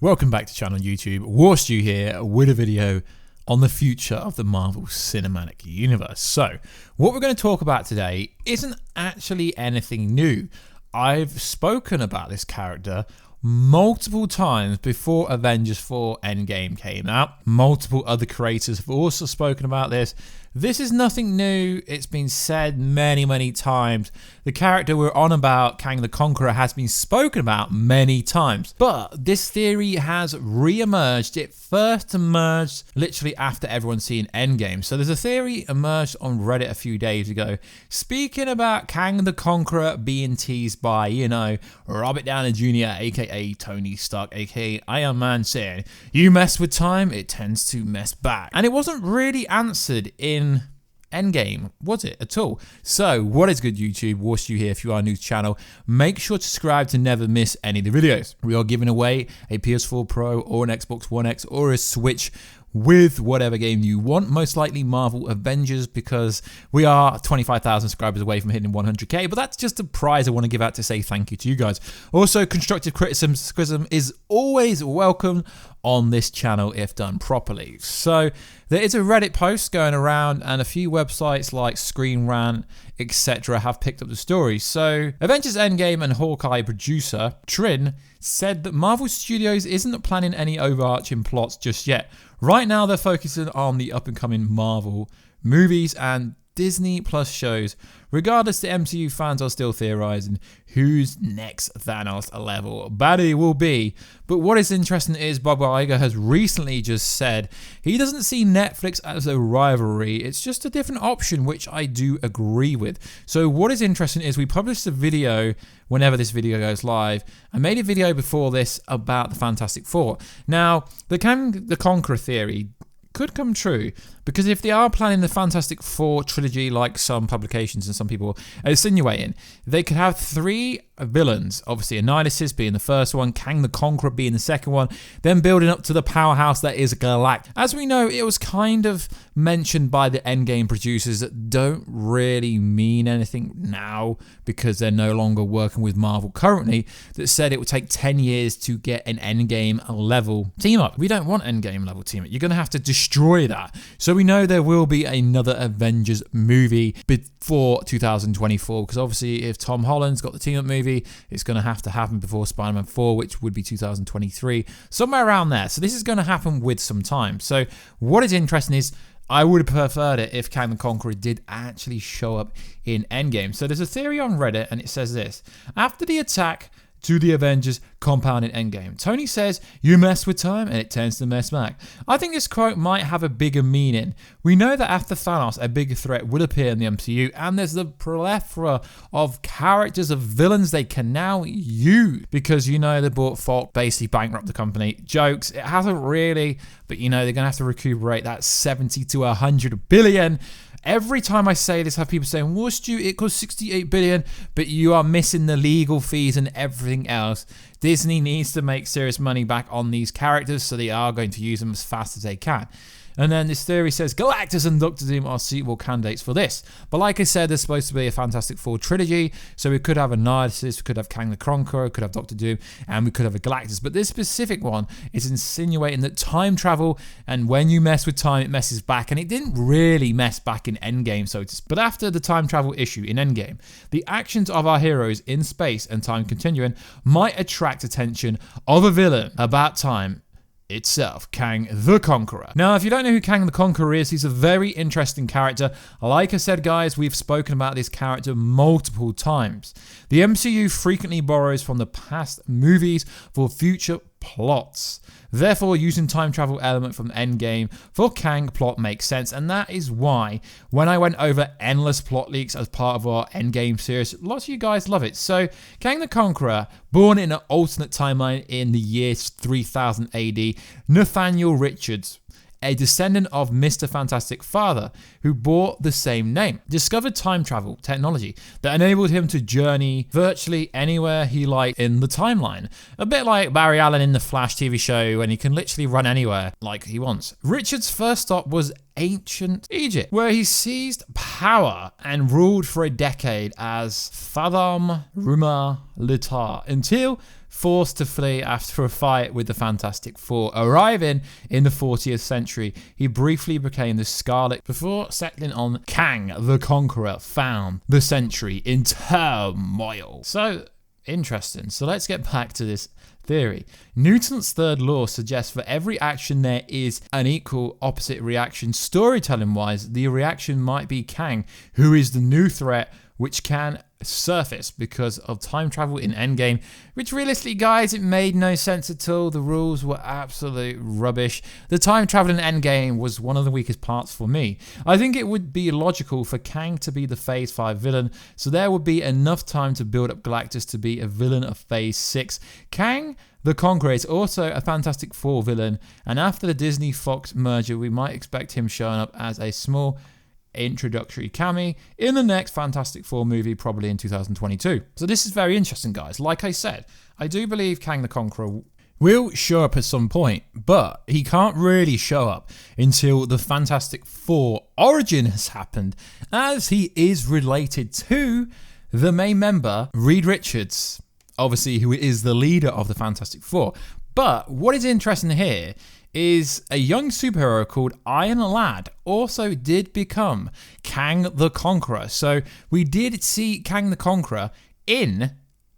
Welcome back to channel YouTube. Warstu here with a video on the future of the Marvel Cinematic Universe. So, what we're going to talk about today isn't actually anything new. I've spoken about this character multiple times before Avengers 4 Endgame came out. Multiple other creators have also spoken about this. This is nothing new. It's been said many times. The character we're on about, Kang the Conqueror, has been spoken about many times. But this theory has re-emerged. It first emerged literally after everyone seen Endgame. So there's a theory emerged on Reddit a few days ago, speaking about Kang the Conqueror being teased by, Robert Downey Jr., aka Tony Stark, aka Iron Man, saying, "You mess with time, it tends to mess back." And it wasn't really answered in Endgame, was it at all? So what is good, YouTube? Warstu here. If you are new to the channel, make sure to subscribe to never miss any of the videos. We are giving away a PS4 Pro or an Xbox One X or a Switch with whatever game you want, most likely Marvel Avengers, because we are 25,000 subscribers away from hitting 100k, but that's just a prize I want to give out to say thank you to you guys. Also, constructive criticism is always welcome on this channel if done properly. So there is a Reddit post going around and a few websites like Screen Rant, etc. have picked up the story. So Avengers Endgame and Hawkeye producer Trin said that Marvel Studios isn't planning any overarching plots just yet. Right now they're focusing on the up and coming Marvel movies and Disney Plus shows. Regardless, the MCU fans are still theorizing who's next Thanos level baddie will be. But what is interesting is Bob Iger has recently just said he doesn't see Netflix as a rivalry. It's just a different option, which I do agree with. So what is interesting is we published a video whenever this video goes live. I made a video before this about the Fantastic Four. Now, the Kang the Conqueror theory could come true, because if they are planning the Fantastic Four trilogy like some publications and some people are insinuating, they could have three villains, obviously Galactus being the first one, Kang the Conqueror being the second one, then building up to the powerhouse that is Galactus. As we know, it was kind of mentioned by the Endgame producers that don't really mean anything now because they're no longer working with Marvel currently, that said it would take 10 years to get an Endgame level team up. We don't want Endgame level team up. You're going to have to destroy that. So we know there will be another Avengers movie before 2024, because obviously if Tom Holland's got the team up movie, it's going to have to happen before Spider-Man 4, which would be 2023, somewhere around there. So this is going to happen with some time. So what is interesting is I would have preferred it if Kang the Conqueror did actually show up in Endgame. So there's a theory on Reddit and it says this: after the attack to the Avengers compound in Endgame, Tony says, "You mess with time and it tends to mess back." I think this quote might have a bigger meaning. We know that after Thanos, a bigger threat will appear in the MCU, and there's the plethora of characters, of villains they can now use, because they bought Falk, basically bankrupt the company. Jokes, it hasn't really, but they're going to have to recuperate that 70 to 100 billion. Every time I say this, I have people saying, "Well, Stu, it costs 68 billion, but you are missing the legal fees and everything else." Disney needs to make serious money back on these characters, so they are going to use them as fast as they can. And then this theory says Galactus and Doctor Doom are suitable candidates for this. But like I said, there's supposed to be a Fantastic Four trilogy, so we could have a Galactus, we could have Kang the Conqueror, we could have Doctor Doom, and we could have a Galactus. But this specific one is insinuating that time travel, and when you mess with time, it messes back. And it didn't really mess back in Endgame, so to speak. But after the time travel issue in Endgame, the actions of our heroes in space and time continuing might attract attention of a villain about time itself, Kang the Conqueror. Now, if you don't know who Kang the Conqueror is, he's a very interesting character. Like I said, guys, we've spoken about this character multiple times. The MCU frequently borrows from the past movies for future plots. Therefore, using time travel element from Endgame for Kang plot makes sense, and that is why when I went over endless plot leaks as part of our Endgame series, lots of you guys love it. So, Kang the Conqueror, born in an alternate timeline in the year 3000 AD, Nathaniel Richards, a descendant of Mr. Fantastic father who bore the same name, discovered time travel technology that enabled him to journey virtually anywhere he liked in the timeline. A bit like Barry Allen in the Flash TV show, when he can literally run anywhere like he wants. Richard's first stop was ancient Egypt, where he seized power and ruled for a decade as Fathom Ruma Litar until forced to flee after a fight with the Fantastic Four. Arriving in the 40th century, he briefly became the Scarlet before settling on Kang the Conqueror, found the century in turmoil. So, interesting. So let's get back to this theory. Newton's third law suggests for every action there is an equal opposite reaction. Storytelling wise, the reaction might be Kang, who is the new threat which can surface because of time travel in Endgame, which realistically, guys, it made no sense at all. The rules were absolute rubbish. The time travel in Endgame was one of the weakest parts for me. I think it would be logical for Kang to be the Phase 5 villain, so there would be enough time to build up Galactus to be a villain of Phase 6. Kang the Conqueror is also a Fantastic Four villain, and after the Disney-Fox merger, we might expect him showing up as a small introductory cameo in the next Fantastic Four movie, probably in 2022. So this is very interesting, guys. Like I said, I do believe Kang the Conqueror will show up at some point, but he can't really show up until the Fantastic Four origin has happened, as he is related to the main member, Reed Richards, obviously, who is the leader of the Fantastic Four. But what is interesting here is a young superhero called Iron Lad also did become Kang the Conqueror. So we did see Kang the Conqueror in,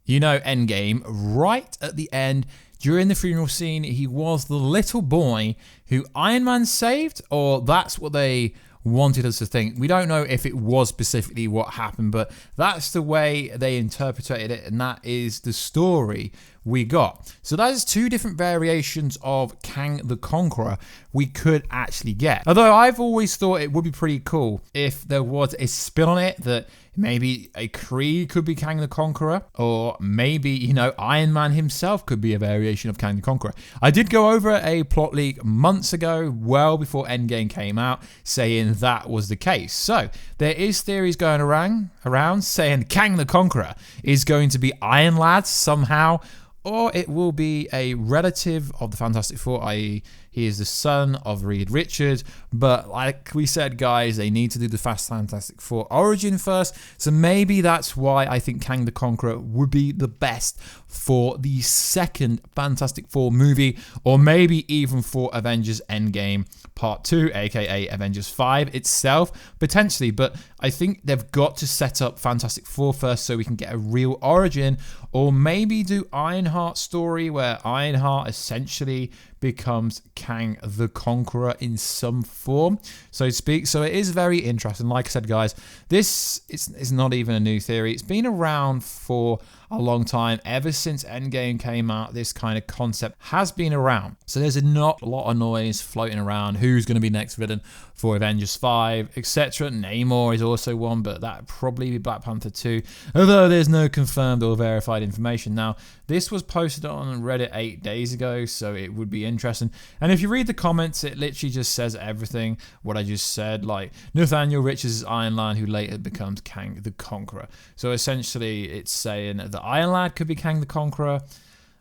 Endgame, right at the end. During the funeral scene, he was the little boy who Iron Man saved, or that's what they wanted us to think. We don't know if it was specifically what happened, but that's the way they interpreted it, and that is the story we got. So that is two different variations of Kang the Conqueror we could actually get. Although I've always thought it would be pretty cool if there was a spin on it that maybe a Kree could be Kang the Conqueror, or maybe, Iron Man himself could be a variation of Kang the Conqueror. I did go over a plot leak months ago, well before Endgame came out, saying that was the case. So there is theories going around saying Kang the Conqueror is going to be Iron Lad somehow, or it will be a relative of the Fantastic Four, i.e. he is the son of Reed Richards. But like we said, guys, they need to do the Fantastic Four origin first. So maybe that's why I think Kang the Conqueror would be the best for the second Fantastic Four movie, or maybe even for Avengers Endgame Part 2, aka Avengers 5 itself, potentially. But I think they've got to set up Fantastic Four first so we can get a real origin, or maybe do Ironheart's story where Ironheart essentially becomes Kang the Conqueror in some form, so to speak. So it is very interesting. Like I said, guys, this is not even a new theory. It's been around for a long time. Ever since Endgame came out, this kind of concept has been around. So there's not a lot of noise floating around. Who's going to be next villain for Avengers 5, etc. Namor is also one, but that probably be Black Panther 2, although there's no confirmed or verified information. Now, this was posted on Reddit 8 days ago, so it would be interesting. And if you read the comments, it literally just says everything what I just said, like Nathaniel Richards is Iron Lad, who later becomes Kang the Conqueror. So essentially, it's saying that Iron Lad could be Kang the Conqueror,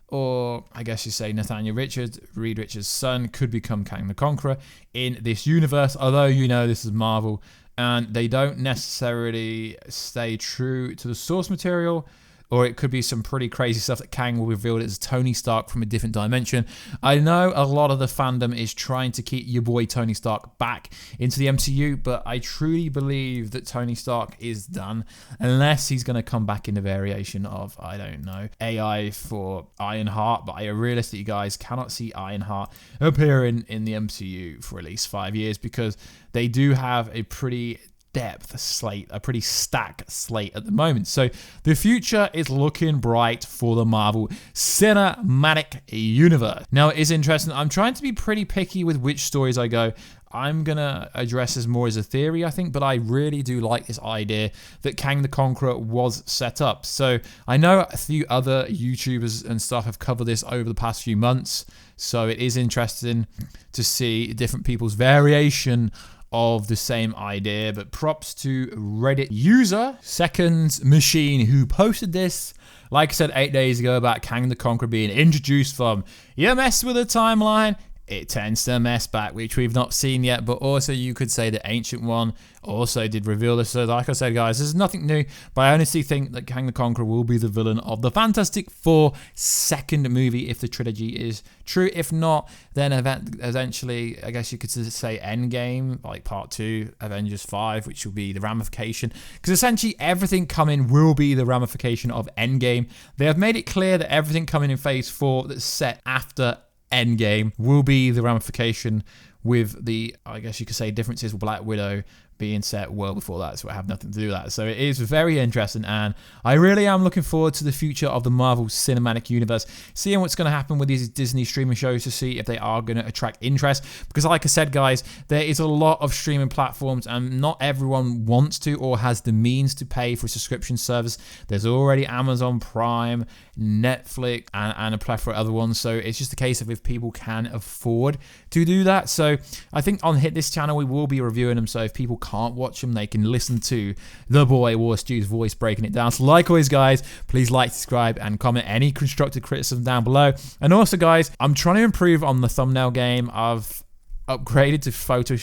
or I guess you say Nathaniel Richards, Reed Richards' son, could become Kang the Conqueror in this universe. Although, this is Marvel, and they don't necessarily stay true to the source material, or it could be some pretty crazy stuff that Kang will reveal as Tony Stark from a different dimension. I know a lot of the fandom is trying to keep your boy Tony Stark back into the MCU, but I truly believe that Tony Stark is done, unless he's going to come back in the variation of, I don't know, AI for Ironheart. But I realistically, guys, cannot see Ironheart appearing in the MCU for at least 5 years, because they do have a pretty depth slate, a pretty stacked slate at the moment. So the future is looking bright for the Marvel Cinematic Universe. Now, it is interesting. I'm trying to be pretty picky with which stories I go. I'm going to address this more as a theory, I think, but I really do like this idea that Kang the Conqueror was set up. So I know a few other YouTubers and stuff have covered this over the past few months, so it is interesting to see different people's variation of the same idea. But props to Reddit user Second Machine, who posted this, like I said, 8 days ago, about Kang the Conqueror being introduced from, you mess with the timeline, it tends to mess back, which we've not seen yet. But also you could say the Ancient One also did reveal this. So like I said, guys, this is nothing new, but I honestly think that Kang the Conqueror will be the villain of the Fantastic Four second movie if the trilogy is true. If not, then eventually, I guess you could say Endgame, like part 2, Avengers 5, which will be the ramification. Because essentially everything coming will be the ramification of Endgame. They have made it clear that everything coming in phase 4 that's set after Endgame will be the ramification, with the, I guess you could say, differences with Black Widow being set well before that, so I have nothing to do with that. So it is very interesting, and I really am looking forward to the future of the Marvel Cinematic Universe, seeing what's going to happen with these Disney streaming shows to see if they are going to attract interest. Because like I said, guys, there is a lot of streaming platforms, and not everyone wants to or has the means to pay for a subscription service. There's already Amazon Prime, Netflix, and a plethora of other ones. So it's just a case of if people can afford to do that. So I think on this channel we will be reviewing them. So if people can't watch them, they can listen to the boy Warstu's voice breaking it down. So like always, guys, please like, subscribe, and comment any constructive criticism down below. And also, guys, I'm trying to improve on the thumbnail game. I've upgraded to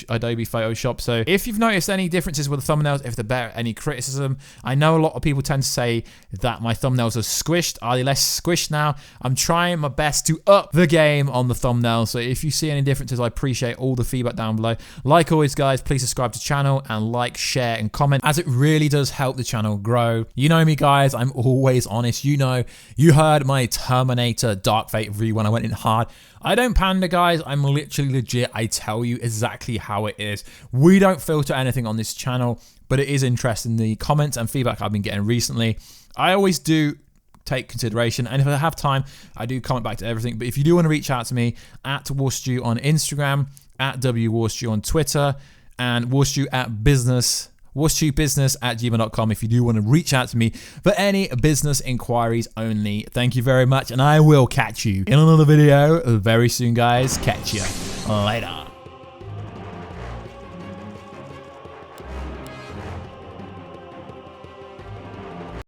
Adobe Photoshop. So if you've noticed any differences with the thumbnails, if they're better, any criticism, I know a lot of people tend to say that my thumbnails are squished. Are they less squished now? I'm trying my best to up the game on the thumbnail. So if you see any differences, I appreciate all the feedback down below. Like always, guys, please subscribe to the channel and like, share, and comment, as it really does help the channel grow. You know me, guys, I'm always honest. You know, you heard my Terminator Dark Fate review when I went in hard. I don't pander, guys. I'm literally legit. I tell you exactly how it is. We don't filter anything on this channel, but it is interesting, the comments and feedback I've been getting recently. I always do take consideration, and if I have time, I do comment back to everything. But if you do want to reach out to me, at Warstu on Instagram, at WWarstu on Twitter, and warstubusiness@gmail.com if you do want to reach out to me for any business inquiries only. Thank you very much, and I will catch you in another video very soon, guys. Catch you later.